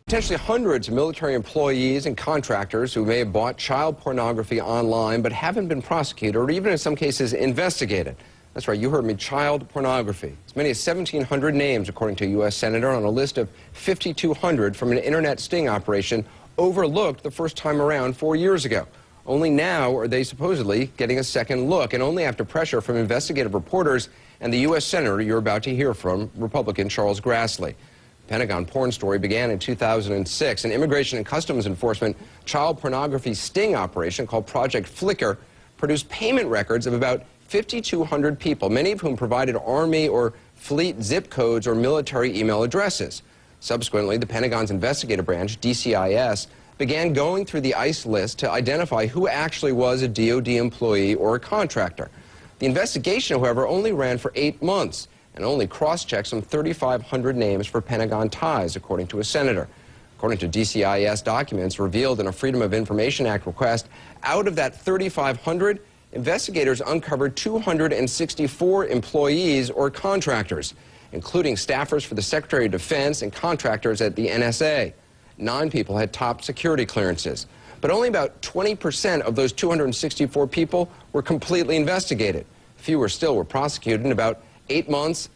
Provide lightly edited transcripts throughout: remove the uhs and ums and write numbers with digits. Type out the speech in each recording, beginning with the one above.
Potentially hundreds of military employees and contractors who may have bought child pornography online but haven't been prosecuted or even in some cases investigated. That's right, you heard me, child pornography. As many as 1,700 names, according to a U.S. senator, on a list of 5,200 from an internet sting operation overlooked the first time around 4 years ago. Only now are they supposedly getting a second look, and only after pressure from investigative reporters and the U.S. senator you're about to hear from, Republican Charles Grassley. The Pentagon porn story began in 2006. An Immigration and Customs Enforcement child pornography sting operation called Project Flicker produced payment records of about 5,200 people, many of whom provided Army or fleet zip codes or military email addresses. Subsequently, the Pentagon's investigative branch, DCIS, began going through the ICE list to identify who actually was a DoD employee or a contractor. The investigation, however, only ran for 8 months and only cross-checked some 3,500 names for Pentagon ties, according to a senator. According to DCIS documents revealed in a Freedom of Information Act request, out of that 3,500, investigators uncovered 264 employees or contractors, including staffers for the Secretary of Defense and contractors at the NSA. 9 people had top security clearances, but only about 20% of those 264 people were completely investigated. Fewer still were prosecuted, and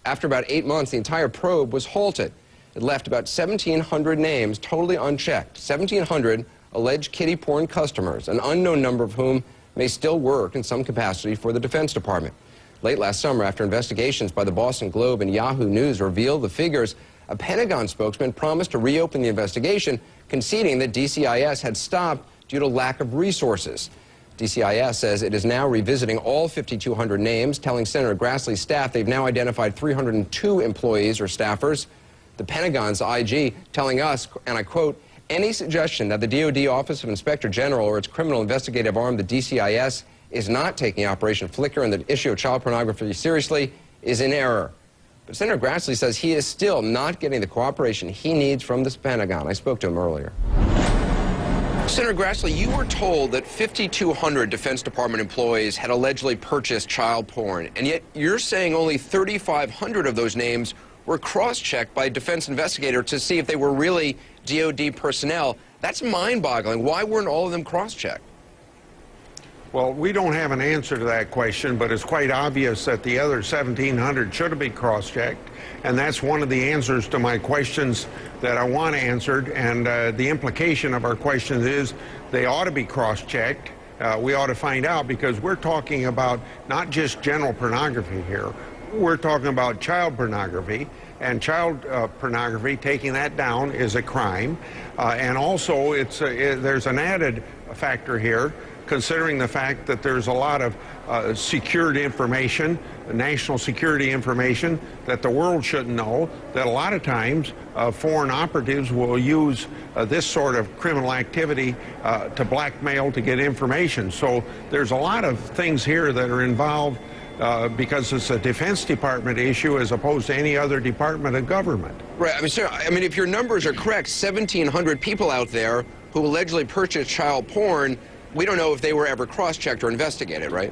after about 8 months, the entire probe was halted. It left about 1,700 names totally unchecked, 1,700 alleged kiddie porn customers, an unknown number of whom may still work in some capacity for the Defense Department. Late last summer, after investigations by the Boston Globe and Yahoo News revealed the figures, a Pentagon spokesman promised to reopen the investigation, conceding that DCIS had stopped due to lack of resources. DCIS says it is now revisiting all 5,200 names, telling Senator Grassley's staff they've now identified 302 employees or staffers. The Pentagon's IG telling us, and I quote, "Any suggestion that the DoD Office of Inspector General or its criminal investigative arm, the DCIS, is not taking Operation Flicker and the issue of child pornography seriously is in error." But Senator Grassley says he is still not getting the cooperation he needs from the Pentagon. I spoke to him earlier. Senator Grassley, you were told that 5,200 Defense Department employees had allegedly purchased child porn, and yet you're saying only 3,500 of those names were cross-checked by a defense investigator to see if they were really DoD personnel. That's mind-boggling. Why weren't all of them cross-checked? Well, we don't have an answer to that question, but it's quite obvious that the other 1,700 should have been cross-checked, and that's one of the answers to my questions that I want answered, and the implication of our questions is they ought to be cross-checked. We ought to find out, because we're talking about not just general pornography here. We're talking about child pornography, and child pornography, taking that down, is a crime. And also, there's an added factor here, considering the fact that there's a lot of secured information, national security information, that the world shouldn't know, that a lot of times foreign operatives will use this sort of criminal activity to blackmail to get information. So there's a lot of things here that are involved because it's a Defense Department issue as opposed to any other department of government. Right. I mean, sir, if your numbers are correct, 1,700 people out there who allegedly purchased child porn, we don't know if they were ever cross-checked or investigated, right?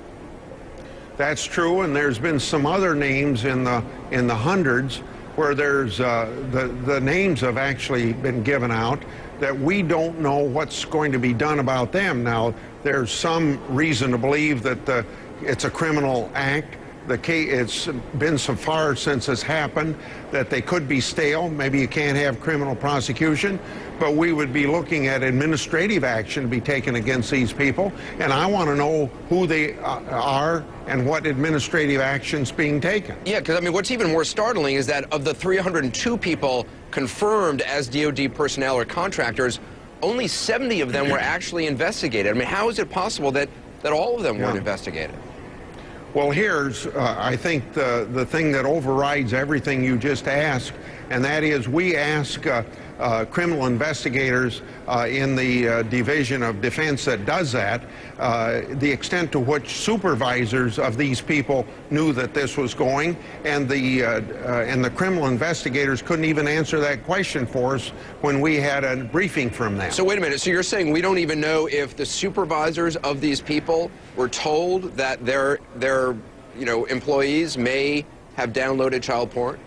That's true, and there's been some other names in the hundreds where there's the names have actually been given out that we don't know what's going to be done about them. Now, there's some reason to believe that it's a criminal act. It's been so far since it's happened that they could be stale. Maybe you can't have criminal prosecution, but we would be looking at administrative action to be taken against these people. And I want to know who they are and what administrative action's being taken. Yeah, because what's even more startling is that of the 302 people confirmed as DoD personnel or contractors, only 70 of them were actually investigated. How is it possible that all of them weren't investigated? Well, here's, I think, the thing that overrides everything you just asked, and that is we ask criminal investigators in the Division of Defense that does that, the extent to which supervisors of these people knew that this was going, and the criminal investigators couldn't even answer that question for us when we had a briefing from them. So wait a minute, so you're saying we don't even know if the supervisors of these people were told that their employees may have downloaded child porn?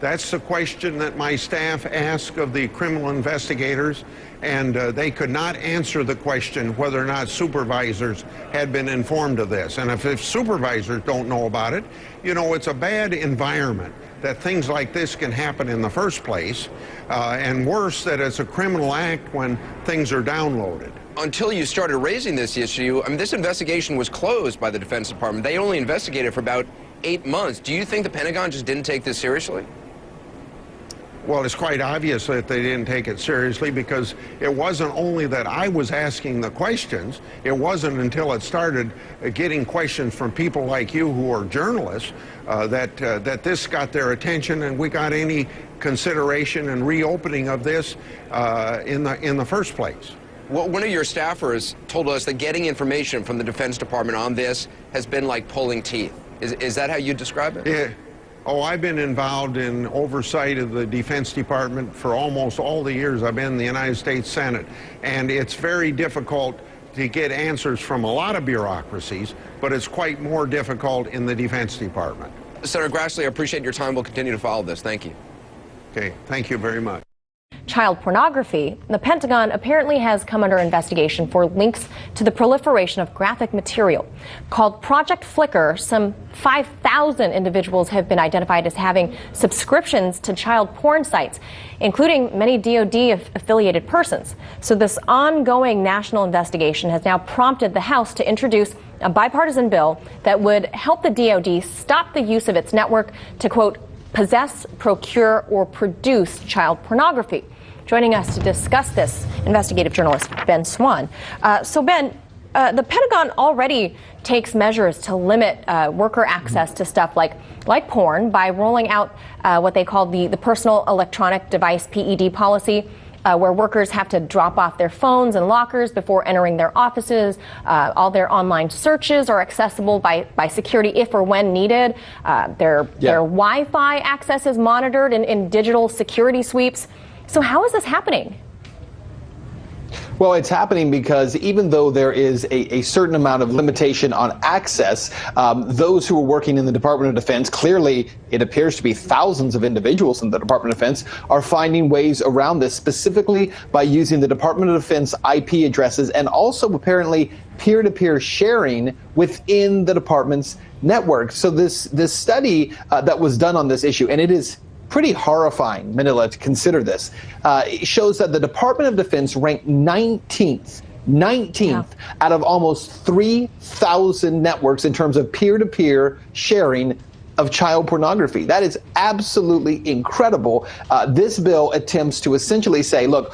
That's the question that my staff asked of the criminal investigators, and they could not answer the question whether or not supervisors had been informed of this. And if supervisors don't know about it, you know, it's a bad environment that things like this can happen in the first place, and worse, that it's a criminal act when things are downloaded. Until you started raising this issue, I mean, this investigation was closed by the Defense Department. They only investigated for about 8 months. Do you think the Pentagon just didn't take this seriously? Well, it's quite obvious that they didn't take it seriously, because it wasn't only that I was asking the questions. It wasn't until it started getting questions from people like you who are journalists that this got their attention, and we got any consideration and reopening of this in the first place. Well, one of your staffers told us that getting information from the Defense Department on this has been like pulling teeth. Is that how you describe it? Yeah. Oh, I've been involved in oversight of the Defense Department for almost all the years I've been in the United States Senate, and it's very difficult to get answers from a lot of bureaucracies, but it's quite more difficult in the Defense Department. Senator Grassley, I appreciate your time. We'll continue to follow this. Thank you. Okay, thank you very much. Child pornography. The Pentagon apparently has come under investigation for links to the proliferation of graphic material. Called Project Flicker, some 5,000 individuals have been identified as having subscriptions to child porn sites, including many DoD-affiliated persons. So this ongoing national investigation has now prompted the House to introduce a bipartisan bill that would help the DoD stop the use of its network to, quote, possess, procure, or produce child pornography. Joining us to discuss this, investigative journalist Ben Swann. So Ben, the Pentagon already takes measures to limit worker access to stuff like porn by rolling out what they call the Personal Electronic Device PED policy, where workers have to drop off their phones and lockers before entering their offices. All their online searches are accessible by security if or when needed. Their Wi-Fi access is monitored in digital security sweeps. So how is this happening? Well, it's happening because even though there is a certain amount of limitation on access, those who are working in the Department of Defense, clearly it appears to be thousands of individuals in the Department of Defense, are finding ways around this, specifically by using the Department of Defense IP addresses and also apparently peer-to-peer sharing within the department's network. So this study that was done on this issue, and it is pretty horrifying, Manila, to consider this. It shows that the Department of Defense ranked 19th out of almost 3,000 networks in terms of peer-to-peer sharing of child pornography. That is absolutely incredible. This bill attempts to essentially say, look,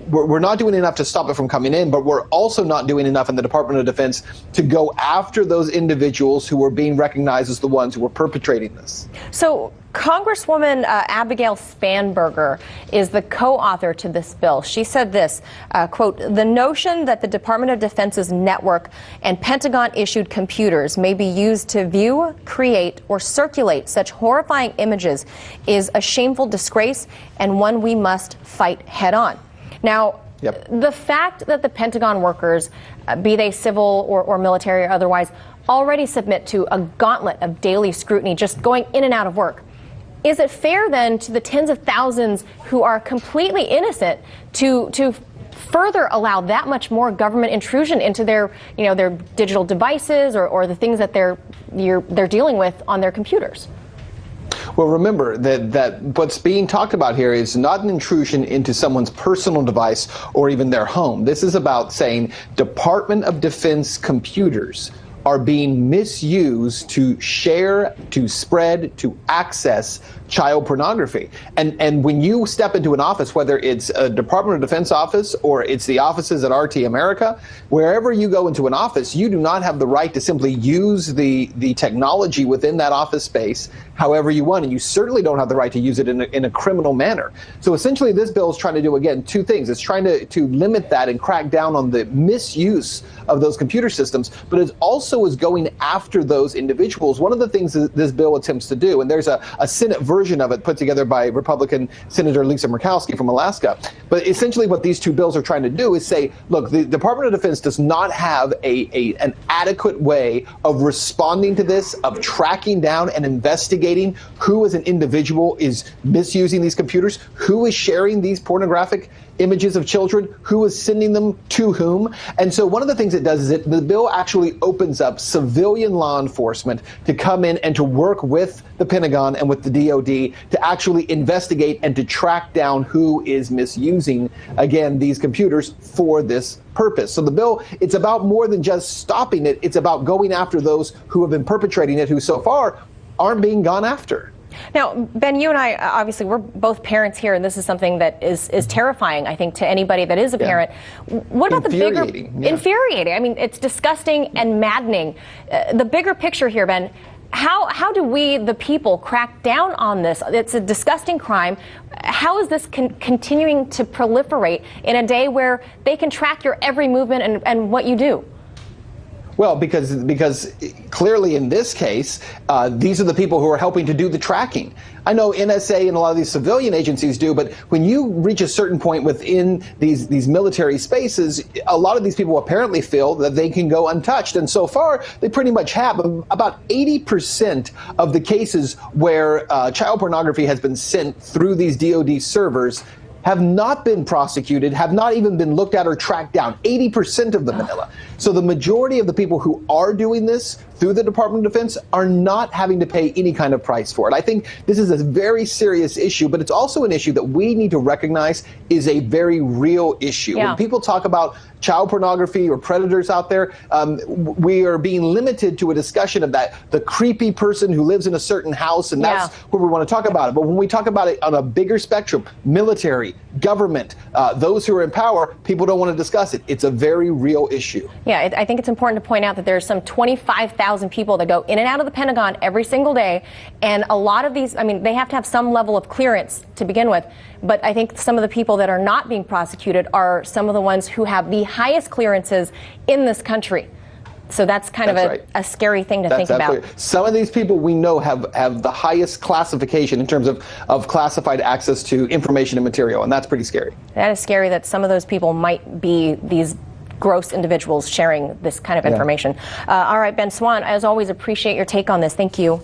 we're not doing enough to stop it from coming in, but we're also not doing enough in the Department of Defense to go after those individuals who are being recognized as the ones who are perpetrating this. So Congresswoman Abigail Spanberger is the co-author to this bill. She said this, quote, the notion that the Department of Defense's network and Pentagon-issued computers may be used to view, create, or circulate such horrifying images is a shameful disgrace and one we must fight head-on. Now, the fact that the Pentagon workers, be they civil or military or otherwise, already submit to a gauntlet of daily scrutiny just going in and out of work, is it fair then to the tens of thousands who are completely innocent to further allow that much more government intrusion into their digital devices or the things that they're dealing with on their computers? Well, remember that what's being talked about here is not an intrusion into someone's personal device or even their home. This is about saying Department of Defense computers are being misused to share, to spread, to access child pornography. And when you step into an office, whether it's a Department of Defense office or it's the offices at RT America, wherever you go into an office, you do not have the right to simply use the technology within that office space however you want, and you certainly don't have the right to use it in a criminal manner. So essentially this bill is trying to do, again, two things. It's trying to limit that and crack down on the misuse of those computer systems, but it also is going after those individuals. One of the things that this bill attempts to do, and there's a Senate version version of it put together by Republican Senator Lisa Murkowski from Alaska. But essentially what these two bills are trying to do is say, look, the Department of Defense does not have an adequate way of responding to this, of tracking down and investigating who as an individual is misusing these computers, who is sharing these pornographic images of children, who is sending them to whom. And so one of the things it does is the bill actually opens up civilian law enforcement to come in and to work with the Pentagon and with the DOD to actually investigate and to track down who is misusing, again, these computers for this purpose. So the bill, it's about more than just stopping it. It's about going after those who have been perpetrating it, who so far aren't being gone after. Now, Ben, you and I, obviously, we're both parents here, and this is something that is terrifying, I think, to anybody that is a parent. What about the bigger... Infuriating. I mean, it's disgusting and maddening. The bigger picture here, Ben, how do we, the people, crack down on this? It's a disgusting crime. How is this continuing to proliferate in a day where they can track your every movement and what you do? Well, because clearly in this case, these are the people who are helping to do the tracking. I know NSA and a lot of these civilian agencies do, but when you reach a certain point within these military spaces, a lot of these people apparently feel that they can go untouched. And so far, they pretty much have. About 80% of the cases where child pornography has been sent through these DoD servers have not been prosecuted, have not even been looked at or tracked down. 80% of them, Manila. So the majority of the people who are doing this through the Department of Defense are not having to pay any kind of price for it. I think this is a very serious issue, but it's also an issue that we need to recognize is a very real issue. Yeah. When people talk about child pornography or predators out there, we are being limited to a discussion of that, the creepy person who lives in a certain house, and that's where we want to talk about it. But when we talk about it on a bigger spectrum, military, government, those who are in power, people don't want to discuss it. It's a very real issue. Yeah, I think it's important to point out that there's some 25,000 people that go in and out of the Pentagon every single day. And a lot of these, I mean, they have to have some level of clearance to begin with. But I think some of the people that are not being prosecuted are some of the ones who have the highest clearances in this country. So that's kind of a scary thing to think about. Some of these people we know have the highest classification in terms of classified access to information and material, and that's pretty scary. That is scary that some of those people might be these gross individuals sharing this kind of information. All right, Ben Swann, as always, appreciate your take on this. Thank you.